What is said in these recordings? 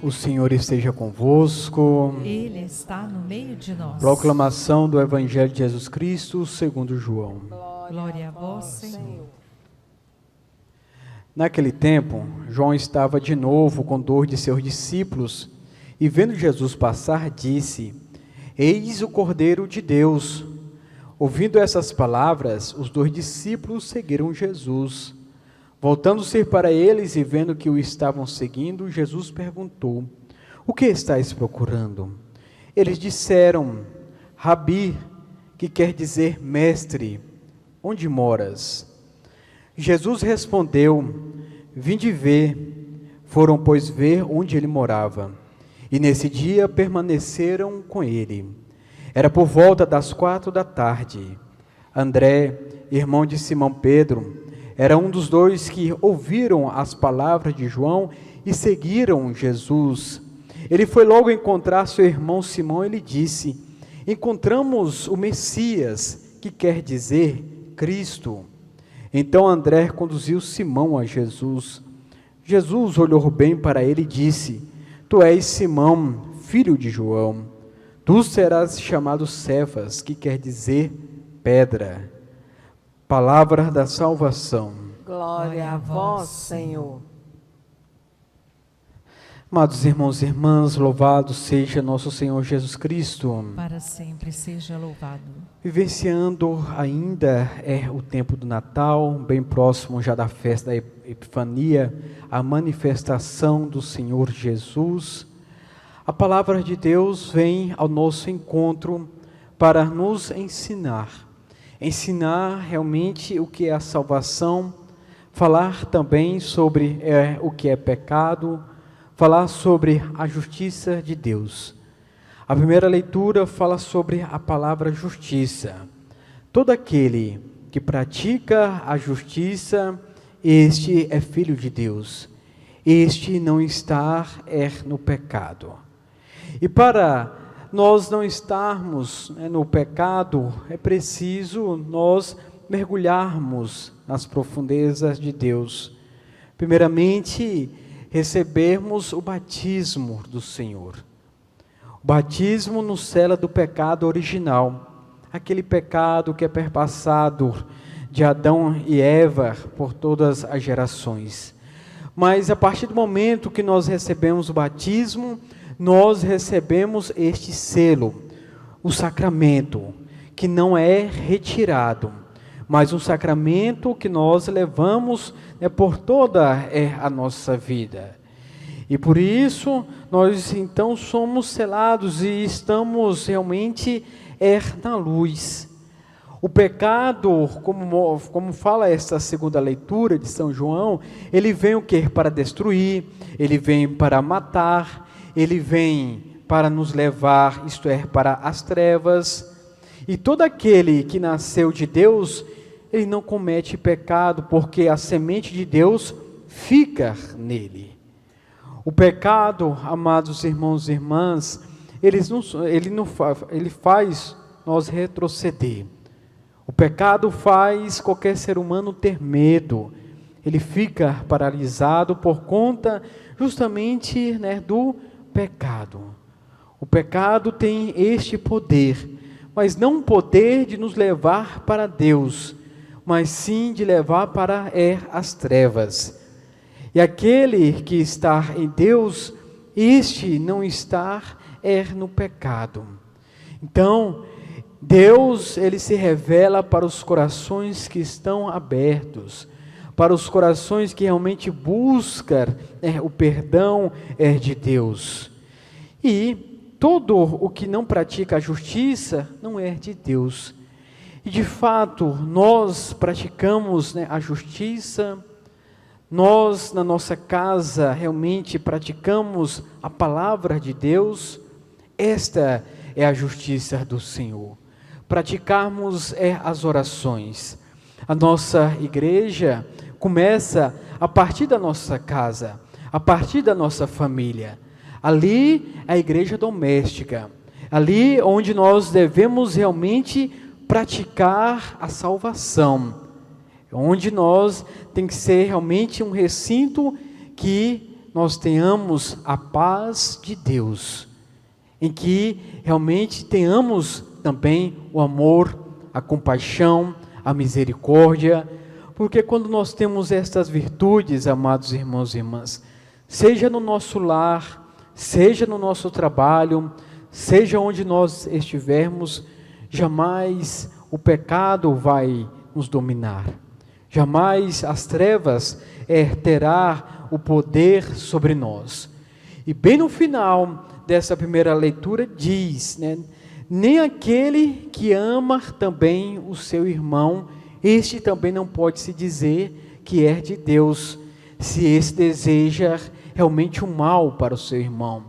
O Senhor esteja convosco. Ele está no meio de nós. Proclamação do Evangelho de Jesus Cristo segundo João. Glória a vós, Senhor. Naquele tempo, João estava de novo com 2 de seus discípulos e, vendo Jesus passar, disse: Eis o Cordeiro de Deus. Ouvindo essas palavras, os 2 discípulos seguiram Jesus. Voltando-se para eles e vendo que o estavam seguindo, Jesus perguntou: O que estáis procurando? Eles disseram: Rabi, que quer dizer mestre, onde moras? Jesus respondeu: Vinde ver. Foram, pois, ver onde ele morava. E nesse dia permaneceram com ele. Era por volta das 16h. André, irmão de Simão Pedro, era um dos 2 que ouviram as palavras de João e seguiram Jesus. Ele foi logo encontrar seu irmão Simão e lhe disse: Encontramos o Messias, que quer dizer Cristo. Então André conduziu Simão a Jesus. Jesus olhou bem para ele e disse: Tu és Simão, filho de João. Tu serás chamado Cefas, que quer dizer pedra. Palavra da salvação. Glória a vós, Senhor. Amados irmãos e irmãs, louvado seja nosso Senhor Jesus Cristo. Para sempre seja louvado. Vivenciando ainda o tempo do Natal, bem próximo já da festa da Epifania, a manifestação do Senhor Jesus, a palavra de Deus vem ao nosso encontro para nos ensinar realmente o que é a salvação, falar também sobre o que é pecado, falar sobre a justiça de Deus. A primeira leitura fala sobre a palavra justiça. Todo aquele que pratica a justiça, este é filho de Deus. Este não está no pecado. E para nós não estarmos no pecado, é preciso nós mergulharmos nas profundezas de Deus. Primeiramente, recebermos o batismo do Senhor. O batismo nos sela do pecado original, aquele pecado que é perpassado de Adão e Eva por todas as gerações. Mas a partir do momento que nós recebemos o batismo, nós recebemos este selo, o sacramento, que não é retirado, mas um sacramento que nós levamos por toda a nossa vida. E por isso, nós então somos selados e estamos realmente na luz. O pecado, como fala esta segunda leitura de São João, ele vem o quê? Para destruir, ele vem para matar, ele vem para nos levar, isto é, para as trevas. E todo aquele que nasceu de Deus, ele não comete pecado, porque a semente de Deus fica nele. O pecado, amados irmãos e irmãs, ele faz nós retroceder. O pecado faz qualquer ser humano ter medo. Ele fica paralisado por conta justamente do pecado. O pecado tem este poder, mas não o poder de nos levar para Deus, mas sim de levar para as trevas. E aquele que está em Deus, este não está no pecado. Então, Deus, ele se revela para os corações que estão abertos, para os corações que realmente buscam o perdão de Deus. E todo o que não pratica a justiça não é de Deus. E de fato, nós praticamos a justiça, nós na nossa casa realmente praticamos a palavra de Deus. Esta é a justiça do Senhor. Praticarmos as orações. A nossa igreja começa a partir da nossa casa, a partir da nossa família. Ali é a igreja doméstica, ali onde nós devemos realmente praticar a salvação, onde nós tem que ser realmente um recinto que nós tenhamos a paz de Deus, em que realmente tenhamos também o amor, a compaixão, a misericórdia, porque quando nós temos estas virtudes, amados irmãos e irmãs, seja no nosso lar, seja no nosso trabalho, seja onde nós estivermos, jamais o pecado vai nos dominar, jamais as trevas terá o poder sobre nós. E bem no final dessa primeira leitura diz, nem aquele que ama também o seu irmão, este também não pode se dizer que é de Deus, se esse deseja realmente o mal para o seu irmão,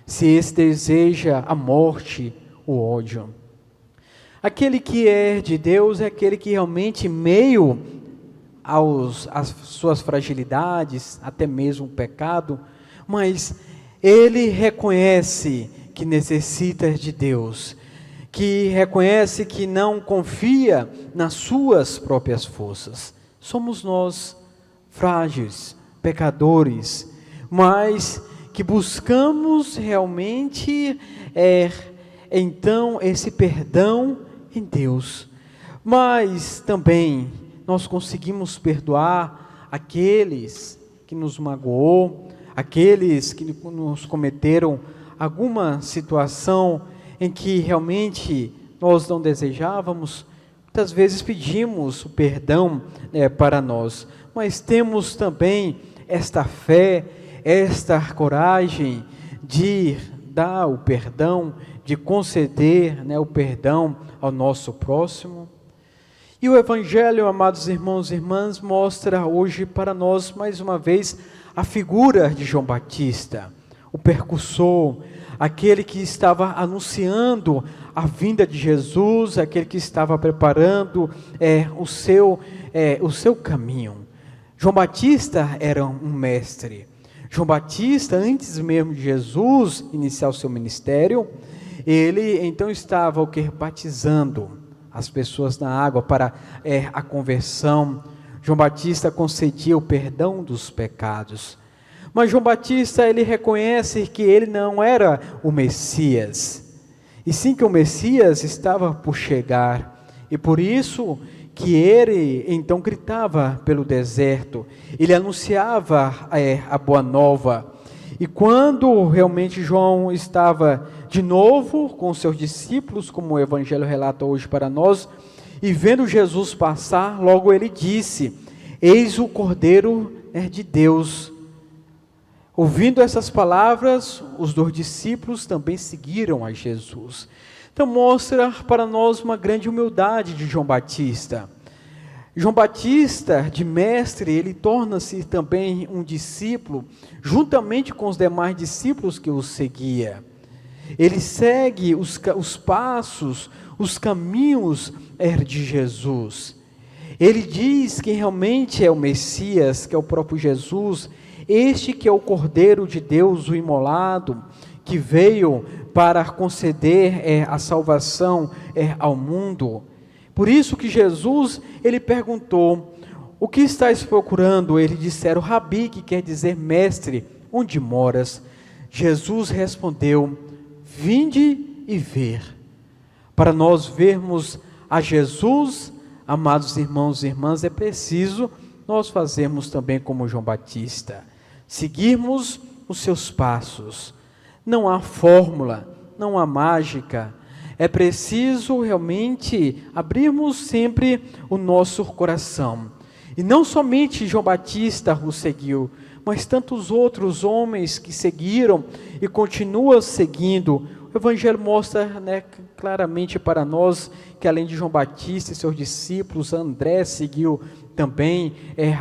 se esse deseja a morte, o ódio. Aquele que é de Deus é aquele que realmente, em meio às suas fragilidades, até mesmo o pecado, mas ele reconhece que necessita de Deus, que reconhece que não confia nas suas próprias forças. Somos nós frágeis, pecadores, mas que buscamos realmente então esse perdão em Deus. Mas também nós conseguimos perdoar aqueles que nos magoou, aqueles que nos cometeram alguma situação em que realmente nós não desejávamos. Muitas vezes pedimos o perdão para nós, mas temos também esta fé, esta coragem de dar o perdão, de conceder o perdão ao nosso próximo. E o Evangelho, amados irmãos e irmãs, mostra hoje para nós, mais uma vez, a figura de João Batista, o percussor, aquele que estava anunciando a vinda de Jesus, aquele que estava preparando o seu caminho. João Batista era um mestre. João Batista, antes mesmo de Jesus iniciar o seu ministério, ele então estava batizando as pessoas na água para a conversão. João Batista concedia o perdão dos pecados. Mas João Batista, ele reconhece que ele não era o Messias, e sim que o Messias estava por chegar, e por isso que ele então gritava pelo deserto, ele anunciava a boa nova. E quando realmente João estava de novo com seus discípulos, como o Evangelho relata hoje para nós, e vendo Jesus passar, logo ele disse: eis o Cordeiro de Deus. Ouvindo essas palavras, os 2 discípulos também seguiram a Jesus. Então mostra para nós uma grande humildade de João Batista. João Batista, de mestre, ele torna-se também um discípulo, juntamente com os demais discípulos que o seguia. Ele segue os passos, os caminhos de Jesus. Ele diz que realmente é o Messias, que é o próprio Jesus, este que é o Cordeiro de Deus, o imolado, que veio para conceder a salvação ao mundo. Por isso que Jesus, ele perguntou: o que estás procurando? Eles disseram: Rabi, que quer dizer mestre, onde moras? Jesus respondeu: vinde e ver. Para nós vermos a Jesus, amados irmãos e irmãs, é preciso nós fazermos também como João Batista, seguirmos os seus passos. Não há fórmula, não há mágica. É preciso realmente abrirmos sempre o nosso coração. E não somente João Batista o seguiu, mas tantos outros homens que seguiram e continuam seguindo. O Evangelho mostra claramente para nós que além de João Batista e seus discípulos, André seguiu também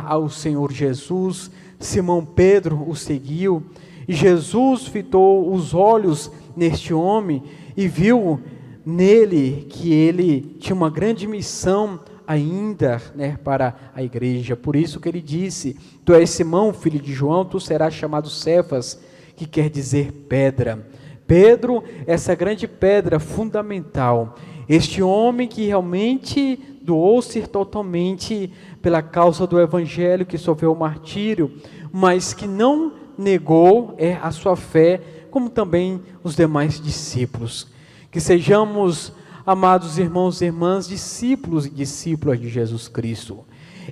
ao Senhor Jesus, Simão Pedro o seguiu, e Jesus fitou os olhos neste homem e viu nele que ele tinha uma grande missão ainda para a igreja. Por isso que ele disse: tu és Simão, filho de João, tu serás chamado Cefas, que quer dizer pedra. Pedro, essa grande pedra fundamental, este homem que realmente doou-se totalmente pela causa do Evangelho, que sofreu o martírio, mas que não negou a sua fé, como também os demais discípulos. Que sejamos, amados irmãos e irmãs, discípulos e discípulas de Jesus Cristo.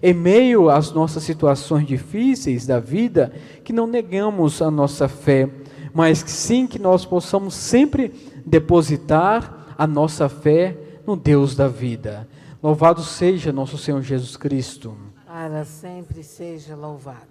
Em meio às nossas situações difíceis da vida, que não negamos a nossa fé, mas que sim, que nós possamos sempre depositar a nossa fé no Deus da vida. Louvado seja nosso Senhor Jesus Cristo. Para sempre seja louvado.